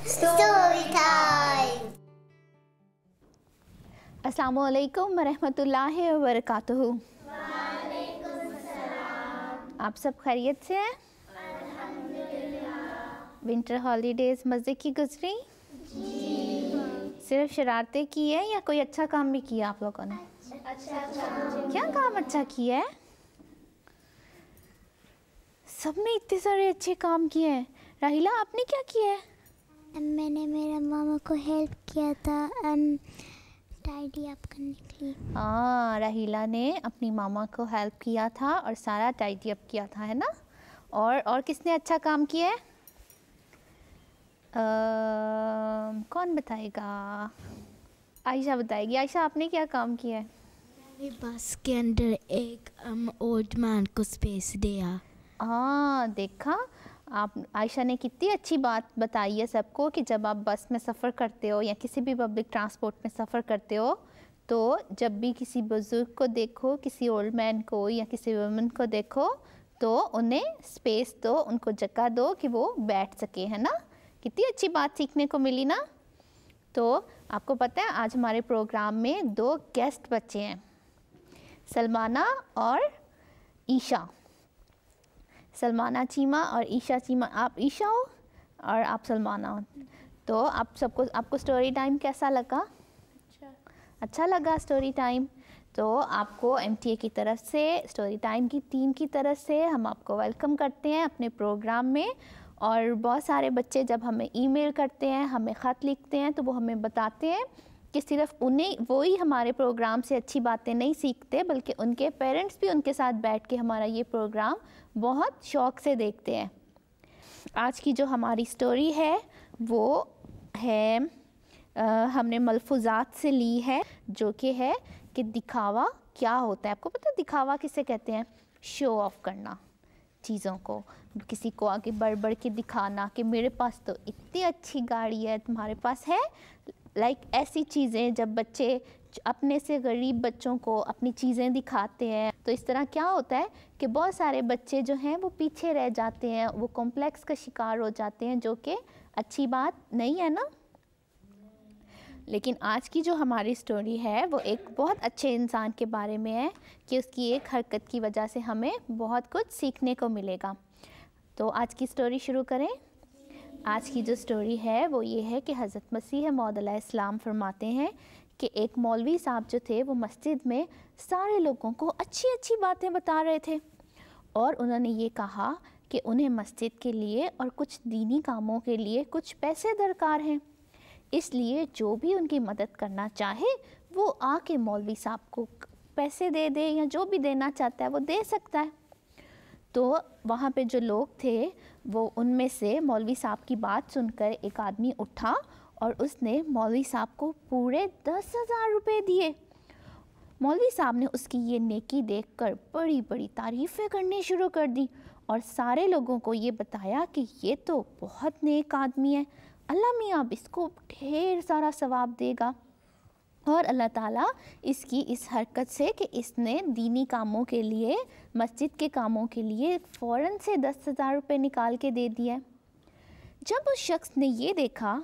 Story time. अस्सलामु अलैकुम वरहमतुल्लाहि वबरकातुहू। आप सब खैरियत से हैं? विंटर हॉलीडेज मज़े की गुजरी? सिर्फ शरारतें की है या कोई अच्छा काम भी किया आप लोगों ने? क्या काम अच्छा किया है? सबने इतने सारे अच्छे काम किए हैं। राहिला, आपने क्या किया है? मैंने मेरे मामा को हेल्प किया था टाइडी अप करने के लिए। हाँ, राहिला ने अपनी मामा को हेल्प किया था और सारा टाइडी अप किया था, है ना? और किसने अच्छा काम किया है? कौन बताएगा? आयशा बताएगी। आयशा, आपने क्या काम किया है? मैंने बस के अंदर एक ओल्ड मैन को स्पेस दिया। हाँ, देखा आप, आयशा ने कितनी अच्छी बात बताई है सबको कि जब आप बस में सफ़र करते हो या किसी भी पब्लिक ट्रांसपोर्ट में सफ़र करते हो तो जब भी किसी बुज़ुर्ग को देखो, किसी ओल्ड मैन को या किसी वुमन को देखो तो उन्हें स्पेस दो, उनको जगह दो कि वो बैठ सके, है ना? कितनी अच्छी बात सीखने को मिली ना। तो आपको पता है आज हमारे प्रोग्राम में 2 गेस्ट बच्चे हैं, सलमाना और ईशा। सलमाना चीमा और ईशा चीमा। आप ईशा हो और आप सलमाना हो। तो आपको स्टोरी टाइम कैसा लगा? अच्छा लगा स्टोरी टाइम। तो आपको एमटीए की तरफ से, स्टोरी टाइम की टीम की तरफ से हम आपको वेलकम करते हैं अपने प्रोग्राम में। और बहुत सारे बच्चे जब हमें ईमेल करते हैं, हमें ख़त लिखते हैं तो वो हमें बताते हैं कि सिर्फ उन्हें वो ही हमारे प्रोग्राम से अच्छी बातें नहीं सीखते बल्कि उनके पेरेंट्स भी उनके साथ बैठ के हमारा ये प्रोग्राम बहुत शौक़ से देखते हैं। आज की जो हमारी स्टोरी है वो है हमने मलफूज़ात से ली है, जो कि है कि दिखावा क्या होता है। आपको पता है दिखावा किसे कहते हैं? शो ऑफ़ करना चीज़ों को, किसी को आगे बढ़ बढ़ के दिखाना कि मेरे पास तो इतनी अच्छी गाड़ी है, तुम्हारे पास है? ऐसी चीज़ें जब बच्चे अपने से गरीब बच्चों को अपनी चीज़ें दिखाते हैं तो इस तरह क्या होता है कि बहुत सारे बच्चे जो हैं वो पीछे रह जाते हैं, वो कॉम्प्लेक्स का शिकार हो जाते हैं, जो कि अच्छी बात नहीं है ना। लेकिन आज की जो हमारी स्टोरी है वो एक बहुत अच्छे इंसान के बारे में है कि उसकी एक हरकत की वजह से हमें बहुत कुछ सीखने को मिलेगा। तो आज की स्टोरी शुरू करें। आज की जो स्टोरी है वो ये है कि हज़रत मसीह मौद अलैहिस्सलाम फरमाते हैं कि एक मौलवी साहब जो थे वो मस्जिद में सारे लोगों को अच्छी अच्छी बातें बता रहे थे और उन्होंने ये कहा कि उन्हें मस्जिद के लिए और कुछ दीनी कामों के लिए कुछ पैसे दरकार हैं, इसलिए जो भी उनकी मदद करना चाहे वो आके मौलवी साहब को पैसे दे दे या जो भी देना चाहता है वो दे सकता है। तो वहाँ पे जो लोग थे वो उनमें से मौलवी साहब की बात सुनकर एक आदमी उठा और उसने मौलवी साहब को पूरे 10,000 रुपये दिए। मौलवी साहब ने उसकी ये नेकी देखकर बड़ी बड़ी तारीफ़ें करनी शुरू कर दी और सारे लोगों को ये बताया कि ये तो बहुत नेक आदमी है, अल्लाह मियाँ अब इसको ढेर सारा सवाब देगा। और अल्लाह ताला इसकी इस हरकत से कि इसने दीनी कामों के लिए, मस्जिद के कामों के लिए फ़ौरन से 10,000 रुपये निकाल के दे दिया। जब उस शख्स ने ये देखा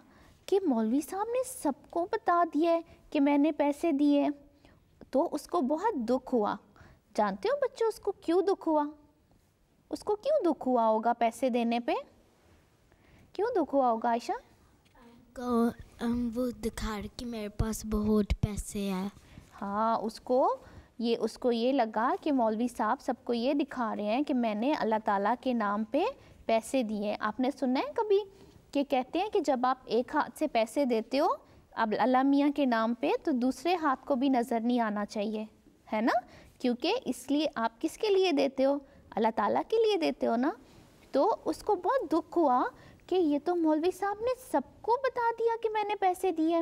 कि मौलवी साहब ने सबको बता दिया है कि मैंने पैसे दिए, तो उसको बहुत दुख हुआ। जानते हो बच्चों उसको क्यों दुख हुआ? उसको क्यों दुख हुआ होगा पैसे देने पे? क्यों दुख हुआ होगा आयशा? वो दिखा रहे कि मेरे पास बहुत पैसे हैं। हाँ, उसको ये लगा कि मौलवी साहब सबको ये दिखा रहे हैं कि मैंने अल्लाह ताला के नाम पे पैसे दिए। आपने सुना है कभी कि कहते हैं कि जब आप एक हाथ से पैसे देते हो अब अल्लाह मियाँ के नाम पे तो दूसरे हाथ को भी नज़र नहीं आना चाहिए, है ना? क्योंकि इसलिए आप किसके लिए देते हो? अल्लाह ताला के लिए देते हो ना। तो उसको बहुत दुख हुआ कि ये तो मौलवी साहब ने सबको बता दिया कि मैंने पैसे दिए,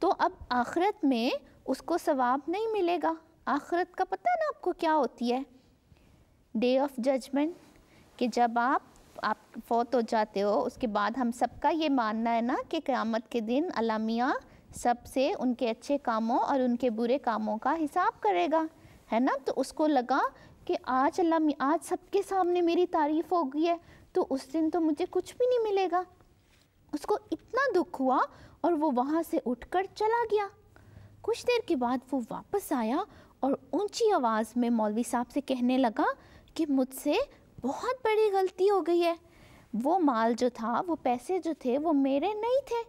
तो अब आखिरत में उसको सवाब नहीं मिलेगा। आखिरत का पता है ना आपको क्या होती है? डे ऑफ जजमेंट, कि जब आप फौत हो जाते हो उसके बाद हम सबका ये मानना है ना कि क़यामत के दिन अल्लाह मियाँ सबसे उनके अच्छे कामों और उनके बुरे कामों का हिसाब करेगा, है ना? तो उसको लगा कि आज आज सबके सामने मेरी तारीफ़ हो गई है, तो उस दिन तो मुझे कुछ भी नहीं मिलेगा। उसको इतना दुख हुआ और वो वहाँ से उठकर चला गया। कुछ देर के बाद वो वापस आया और ऊंची आवाज़ में मौलवी साहब से कहने लगा कि मुझसे बहुत बड़ी गलती हो गई है। वो माल जो था, वो पैसे जो थे, वो मेरे नहीं थे,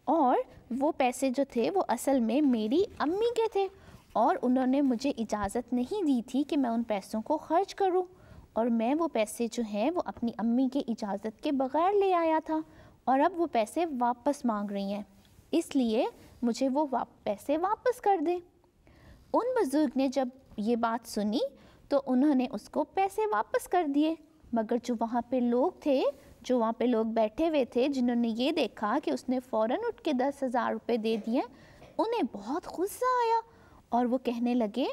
और वो पैसे जो थे वो असल में मेरी अम्मी के थे, और उन्होंने मुझे इजाज़त नहीं दी थी कि मैं उन पैसों को खर्च करूं, और मैं वो पैसे जो हैं वो अपनी अम्मी के इजाज़त के बग़ैर ले आया था, और अब वो पैसे वापस मांग रही हैं, इसलिए मुझे वो पैसे वापस कर दें। उन बुज़ुर्ग ने जब ये बात सुनी तो उन्होंने उसको पैसे वापस कर दिए, मगर जो वहाँ पे लोग थे, जो वहाँ पे लोग बैठे हुए थे, जिन्होंने ये देखा कि उसने फ़ौरन उठ के 10,000 रुपये दे दिए, उन्हें बहुत गुस्सा आया और वो कहने लगे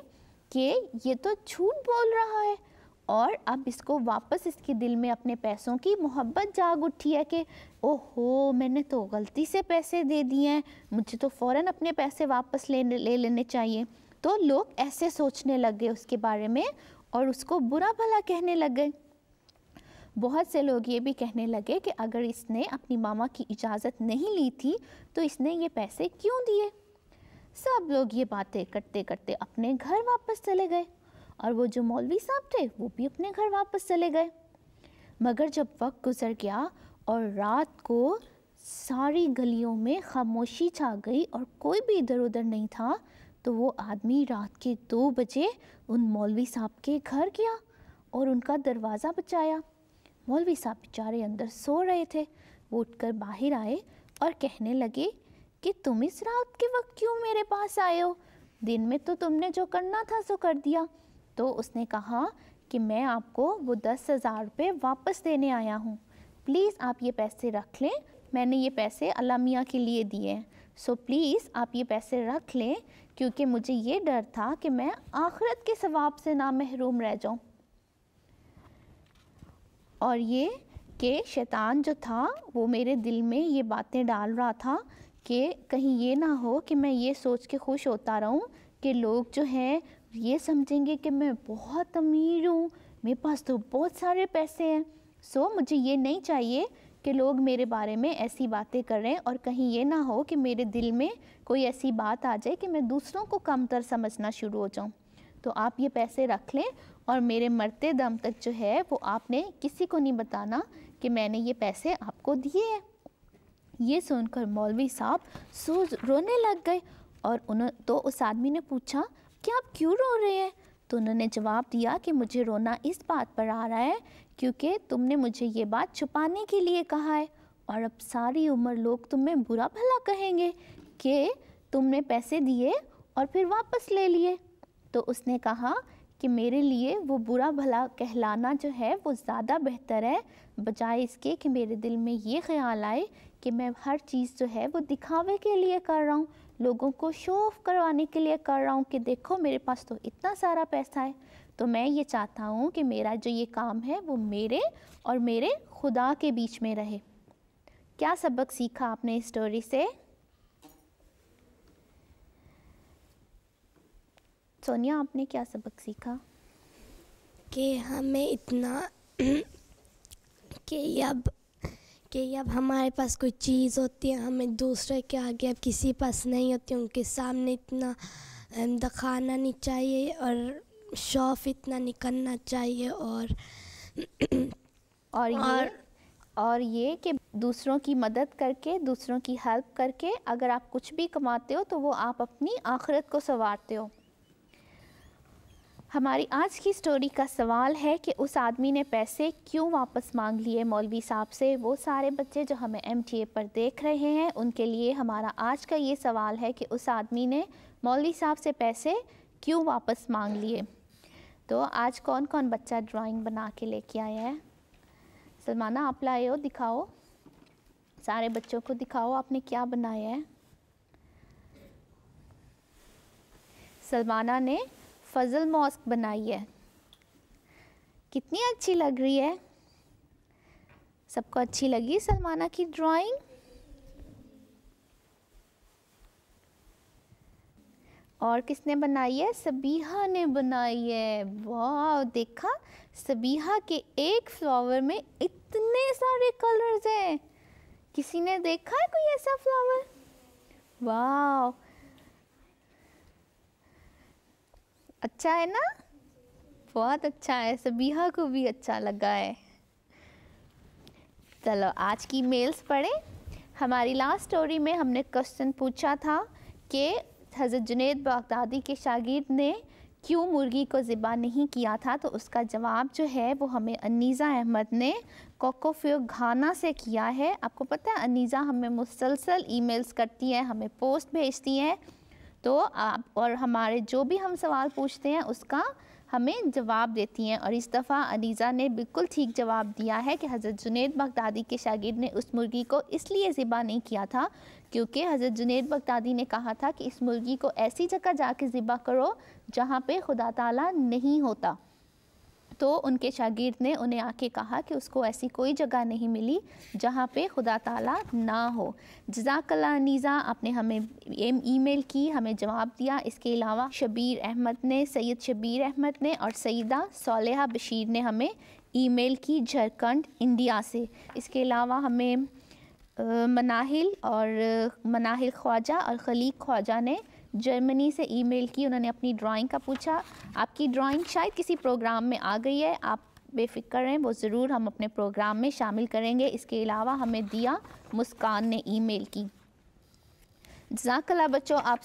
कि ये तो झूठ बोल रहा है, और अब इसको वापस, इसके दिल में अपने पैसों की मोहब्बत जाग उठी है कि ओहो, मैंने तो गलती से पैसे दे दिए हैं, मुझे तो फ़ौरन अपने पैसे वापस ले लेने चाहिए। तो लोग ऐसे सोचने लग गए उसके बारे में और उसको बुरा भला कहने लग गए। बहुत से लोग ये भी कहने लगे कि अगर इसने अपनी मामा की इजाज़त नहीं ली थी तो इसने ये पैसे क्यों दिए। सब लोग ये बातें करते करते अपने घर वापस चले गए, और वो जो मौलवी साहब थे वो भी अपने घर वापस चले गए। मगर जब वक्त गुजर गया और रात को सारी गलियों में खामोशी छा गई और कोई भी इधर उधर नहीं था, तो वो आदमी रात के 2 बजे उन मौलवी साहब के घर गया और उनका दरवाज़ा बजाया। मौलवी साहब बेचारे अंदर सो रहे थे। वो उठकर बाहर आए और कहने लगे कि तुम इस रात के वक्त क्यों मेरे पास आए हो? दिन में तो तुमने जो करना था सो कर दिया। तो उसने कहा कि मैं आपको वो 10,000 रुपये वापस देने आया हूँ, प्लीज़ आप ये पैसे रख लें, मैंने ये पैसे अल्लाह मियाँ के लिए दिए हैं, सो प्लीज़ आप ये पैसे रख लें, क्योंकि मुझे ये डर था कि मैं आखिरत के सवाब से ना महरूम रह जाऊँ। और ये कि शैतान जो था वो मेरे दिल में ये बातें डाल रहा था कि कहीं ये ना हो कि मैं ये सोच के खुश होता रहूं कि लोग जो हैं ये समझेंगे कि मैं बहुत अमीर हूँ, मेरे पास तो बहुत सारे पैसे हैं। सो मुझे ये नहीं चाहिए कि लोग मेरे बारे में ऐसी बातें करें, और कहीं ये ना हो कि मेरे दिल में कोई ऐसी बात आ जाए कि मैं दूसरों को कमतर समझना शुरू हो जाऊँ। तो आप ये पैसे रख लें और मेरे मरते दम तक जो है वो आपने किसी को नहीं बताना कि मैंने ये पैसे आपको दिए हैं। ये सुनकर मौलवी साहब रोने लग गए, और तो उस आदमी ने पूछा कि आप क्यों रो रहे हैं? तो उन्होंने जवाब दिया कि मुझे रोना इस बात पर आ रहा है क्योंकि तुमने मुझे ये बात छुपाने के लिए कहा है, और अब सारी उम्र लोग तुम्हें बुरा भला कहेंगे कि तुमने पैसे दिए और फिर वापस ले लिए। तो उसने कहा कि मेरे लिए वो बुरा भला कहलाना जो है वो ज़्यादा बेहतर है, बजाय इसके कि मेरे दिल में ये ख्याल आए कि मैं हर चीज़ जो है वो दिखावे के लिए कर रहा हूँ, लोगों को शो ऑफ करवाने के लिए कर रहा हूँ कि देखो मेरे पास तो इतना सारा पैसा है। तो मैं ये चाहता हूँ कि मेरा जो ये काम है वो मेरे और मेरे खुदा के बीच में रहे। क्या सबक सीखा आपने इस स्टोरी से? सोनिया, आपने क्या सबक सीखा? कि हमें इतना कि अब हमारे पास कोई चीज़ होती है, हमें दूसरे के आगे अब किसी पास नहीं होती, उनके सामने इतना दिखाना नहीं चाहिए और शौफ इतना नहीं करना चाहिए। और ये कि दूसरों की मदद करके, दूसरों की हेल्प करके अगर आप कुछ भी कमाते हो तो वो आप अपनी आखिरत को संवारते हो। हमारी आज की स्टोरी का सवाल है कि उस आदमी ने पैसे क्यों वापस मांग लिए मौलवी साहब से। वो सारे बच्चे जो हमें MTA पर देख रहे हैं उनके लिए हमारा आज का ये सवाल है कि उस आदमी ने मौलवी साहब से पैसे क्यों वापस मांग लिए। तो आज कौन कौन बच्चा ड्राइंग बना के लेके आया है? सलमाना, आप लाए हो, दिखाओ, सारे बच्चों को दिखाओ आपने क्या बनाया है। सलमाना ने फजल मॉस्क बनाई है, कितनी अच्छी लग रही है। सबको अच्छी लगी सलमाना की ड्राइंग? और किसने बनाई है? सबीहा ने बनाई है। वाह, देखा, सबीहा के एक फ्लावर में इतने सारे कलर्स हैं। किसी ने देखा है कोई ऐसा फ्लावर? वाह, अच्छा है ना? बहुत अच्छा है, सबीहा को भी अच्छा लगा है। चलो आज की मेल्स पढ़ें। हमारी लास्ट स्टोरी में हमने क्वेश्चन पूछा था कि हज़रत जुनैद बगदादी के शागिर्द ने क्यों मुर्गी को ज़िबा नहीं किया था, तो उसका जवाब जो है वो हमें अनीज़ा अहमद ने कोकोफ्यू घाना से किया है। आपको पता है अनीज़ा हमें मुसलसल ईमेल्स करती है, हमें पोस्ट भेजती हैं, तो आप और हमारे जो भी हम सवाल पूछते हैं उसका हमें जवाब देती हैं। और इस दफ़ा अनीज़ा ने बिल्कुल ठीक जवाब दिया है कि हज़रत जुनैद बगदादी के शागिर्द ने उस मुर्गी को इसलिए ज़िबा नहीं किया था क्योंकि हज़रत जुनैद बगदादी ने कहा था कि इस मुर्गी को ऐसी जगह जाके ज़िबा करो जहाँ पे खुदा ताला नहीं होता। तो उनके शागिर्द ने उन्हें आके कहा कि उसको ऐसी कोई जगह नहीं मिली जहाँ पे खुदा ताला ना हो। जज़ाकल्लाह अनीज़ा, आपने हमें ईमेल की, हमें जवाब दिया। इसके अलावा शबीर अहमद ने, सैयद शबीर अहमद ने और सईदा सोलेहा बशीर ने हमें ईमेल की झारखंड इंडिया से। इसके अलावा हमें मनाहिल ख्वाजा और खलीक ख्वाजा ने जर्मनी से ईमेल की। उन्होंने अपनी ड्राइंग का पूछा। आपकी ड्राइंग शायद किसी प्रोग्राम में आ गई है, आप बेफिक्र रहें, वो ज़रूर हम अपने प्रोग्राम में शामिल करेंगे। इसके अलावा हमें दिया मुस्कान ने ईमेल की। जज़ाकल्लाह बच्चों, आप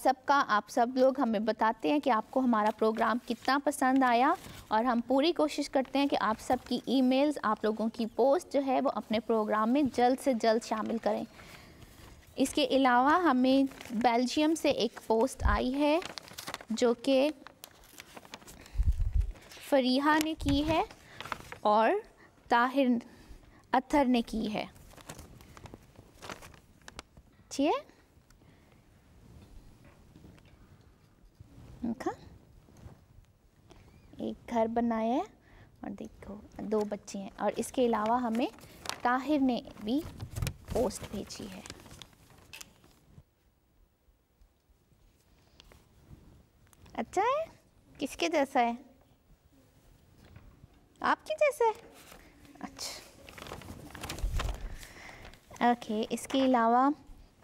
सब लोग हमें बताते हैं कि आपको हमारा प्रोग्राम कितना पसंद आया, और हम पूरी कोशिश करते हैं कि आप सब की ईमेल्स, आप लोगों की पोस्ट जो है वो अपने प्रोग्राम में जल्द से जल्द शामिल करें। इसके अलावा हमें बेल्जियम से एक पोस्ट आई है जो कि फरीहा ने की है और ताहिर अत्थर ने की है। ठीक है, देखा, एक घर बनाया है और देखो 2 बच्चे हैं। और इसके अलावा हमें ताहिर ने भी पोस्ट भेजी है। अच्छा है, किसके जैसा है? आपके जैसा है? अच्छा, ओके। इसके अलावा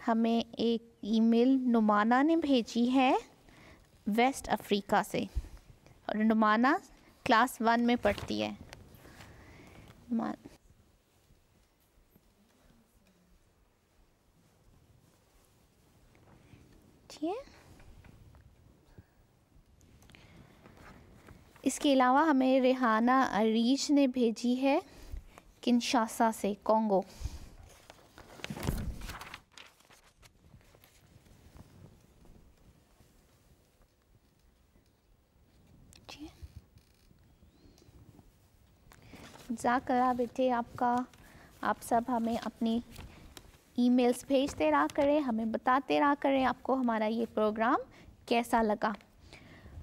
हमें एक ईमेल नुमाना ने भेजी है वेस्ट अफ्रीका से, और नुमाना क्लास 1 में पढ़ती है। ठीक है, इसके अलावा हमें रेहाना अरीज ने भेजी है किनशासा से, कॉन्गो। ज़ाकरा बेटे आपका, आप सब हमें अपनी ईमेल्स भेजते रहा करें, हमें बताते रहा करें आपको हमारा ये प्रोग्राम कैसा लगा।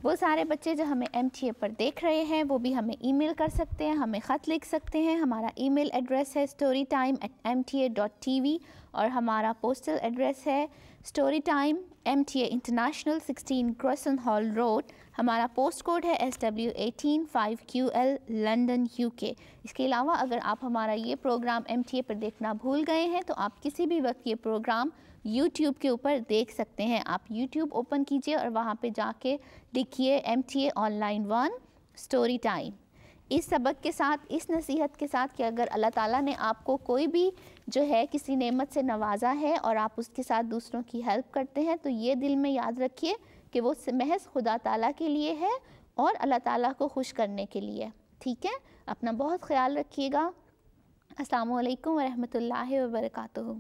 वो सारे बच्चे जो हमें MTA पर देख रहे हैं वो भी हमें ईमेल कर सकते हैं, हमें ख़त लिख सकते हैं। हमारा ईमेल एड्रेस है storytime@mta.tv और हमारा पोस्टल एड्रेस है storytime MTA international 16 Gressenhall road. हमारा पोस्ट कोड है SW18 5QL लंदन UK। इसके अलावा अगर आप हमारा ये प्रोग्राम MTA पर देखना भूल गए हैं तो आप किसी भी वक्त ये प्रोग्राम YouTube के ऊपर देख सकते हैं। आप YouTube ओपन कीजिए और वहाँ पे जाके लिखिए MTA ऑनलाइन 1 स्टोरी टाइम। इस सबक के साथ, इस नसीहत के साथ कि अगर अल्लाह ताला ने आपको कोई भी जो है किसी नेमत से नवाजा है और आप उसके साथ दूसरों की हेल्प करते हैं तो ये दिल में याद रखिए कि वो महज खुदा ताला के लिए है और अल्लाह ताला को खुश करने के लिए। ठीक है, अपना बहुत ख्याल रखिएगा। अस्सलामु अलैकुम व रहमतुल्लाहि व बरकातुहू।